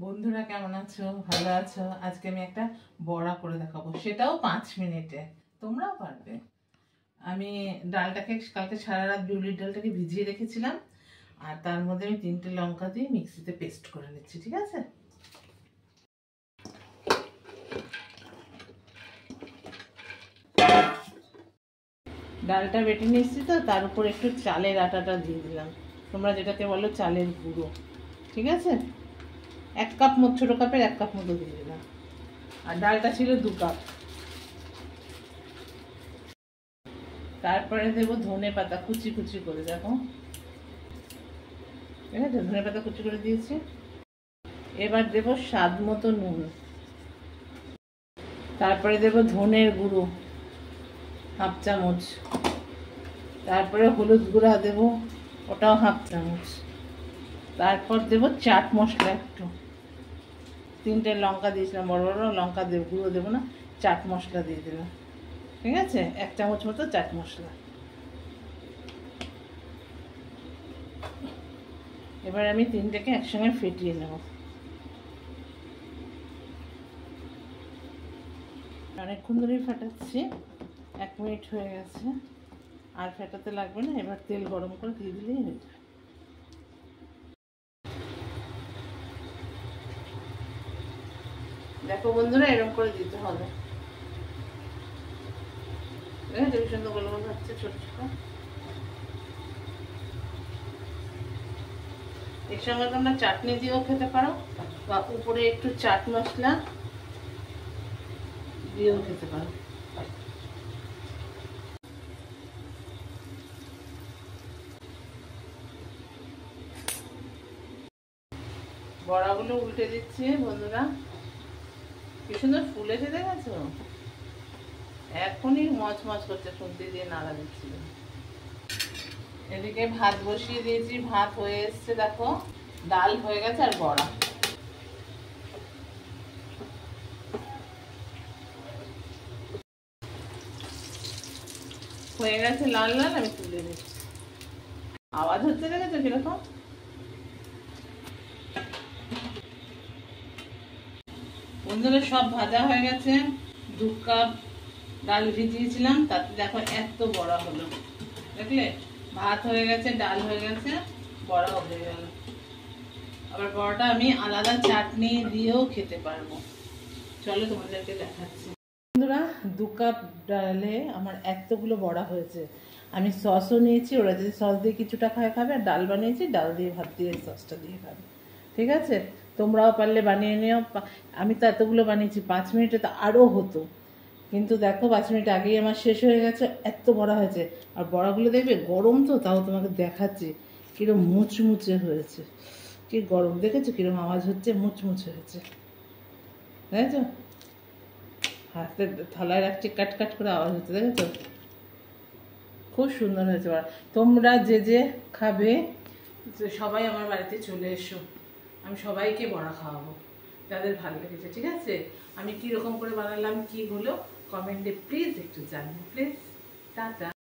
বন্ধুরা কেমন আছো? ভালো আছো? আজকে আমি একটা বড়া করে দেখাবো, সেটাও 5 মিনিটে। তোমরাও পারবে। আমি ডালটাকে কালকে সারা রাত বিউলির ডালটাকে ভিজিয়ে রেখেছিলাম, আর তার মধ্যে আমি 3টে লঙ্কা দিয়ে মিক্সিতে পেস্ট করে নিচ্ছি। ঠিক আছে, ডালটা বেটে নিচ্ছি, তো তার উপর একটু চালের আটাটা দিয়ে দিলাম, তোমরা যেটাকে বলো চালের গুঁড়ো। ঠিক আছে, 1 কাপ, ছোটো কাপের 1 কাপ মতো দিয়ে দিলাম। আর ডালটা ছিল 2 কাপ। তারপরে দেবো ধনে পাতা কুচি কুচি করে, দেখো, ঠিক আছে, ধনে পাতা কুচি করে দিয়েছি। এবার দেবো স্বাদ মতো নুন। তারপরে দেবো ধনের গুঁড়ো 1/2 চামচ। তারপরে হলুদ গুঁড়া দেবো, ওটাও 1/2 চামচ। তারপর দেবো চাট মশলা একটু, 3টে লঙ্কা দিয়েছিলাম, বড় বড় লঙ্কা দেবো, গুঁড়ো দেবো না, চাট মশলা দিয়ে দিলাম। ঠিক আছে, 1 চামচ মতো চাট মশলা। এবার আমি 3টেকে একসঙ্গে ফেটিয়ে নেব। অনেকক্ষণ ধরেই ফাটাচ্ছি, 1 মিনিট হয়ে গেছে, আর ফেটাতে লাগবে না। এবার তেল গরম করে দিয়ে দিলেই হয়ে যাবে। দেখো বন্ধুরা, এরকম করে দিতে হবে। সুন্দর গোল গোল হচ্ছে, ছোট ছোট। এর সঙ্গে তোমরা চাটনি দিয়েও খেতে পারো, বা উপরে একটু চাট মশলা দিয়েও খেতে পারো। বড়াগুলো উল্টে দিচ্ছি বন্ধুরা, কি সুন্দর ফুলেছে, দেখেছো? এখনই মচমচ করছে, খুন্তি দিয়ে নাড়া দিচ্ছি। এদিকে ভাত বসিয়ে দিয়েছি, ভাত হয়ে এসছে, দেখো, ডাল হয়ে গেছে আর বড়া হয়ে গেছে, লাল লাল। আমি তুলে দিচ্ছি। আওয়াজ হচ্ছে, দেখেছো কিরকম? বন্ধুরা সব ভাজা হয়ে গেছে। 2 কাপ ডাল ভিজিয়েছিলাম, তাতে দেখো এত বড়া হলো, দেখলে? ভাত হয়ে গেছে, ডাল হয়ে গেছে, বড়াও হয়ে গেল। আবার বড়াটা আমি আলাদা চাটনি দিয়েও খেতে পারবো। চলো তোমাদেরকে দেখাচ্ছি। বন্ধুরা, 2 কাপ ডালে আমার এতগুলো বড়া হয়েছে। আমি সসও নিয়েছি, ওরা যদি সস দিয়ে কিছুটা খাবে, আর ডাল বানিয়েছি, ডাল দিয়ে ভাত দিয়ে সসটা দিয়ে খাবে। ঠিক আছে, তোমরাও পারলে বানিয়ে নিও। আমি তো এতগুলো বানিয়েছি, 5 মিনিটে তো আরও হতো, কিন্তু দেখো 5 মিনিট আগেই আমার শেষ হয়ে গেছে। এত বড়া হয়েছে, আর বড়াগুলো দেখবে গরম, তো তাও তোমাকে দেখাচ্ছি কিরম মুচমুচে হয়েছে। কি গরম, দেখেছো কিরম আওয়াজ হচ্ছে? মুচমুচে হয়েছে, দেখেছো? হাতে থালায় রাখছি, কাট কাট করে আওয়াজ হচ্ছে, দেখেছো? খুব সুন্দর হয়েছে। তোমরা যে যে খাবে সবাই আমার বাড়িতে চলে এসো, আমি সবাইকে বড়া খাওয়াবো, যাদের ভালো লেগেছে। ঠিক আছে, আমি কীরকম করে বানালাম, কি হলো, কমেন্টে প্লিজ একটু জানিও, প্লিজ। টাটা।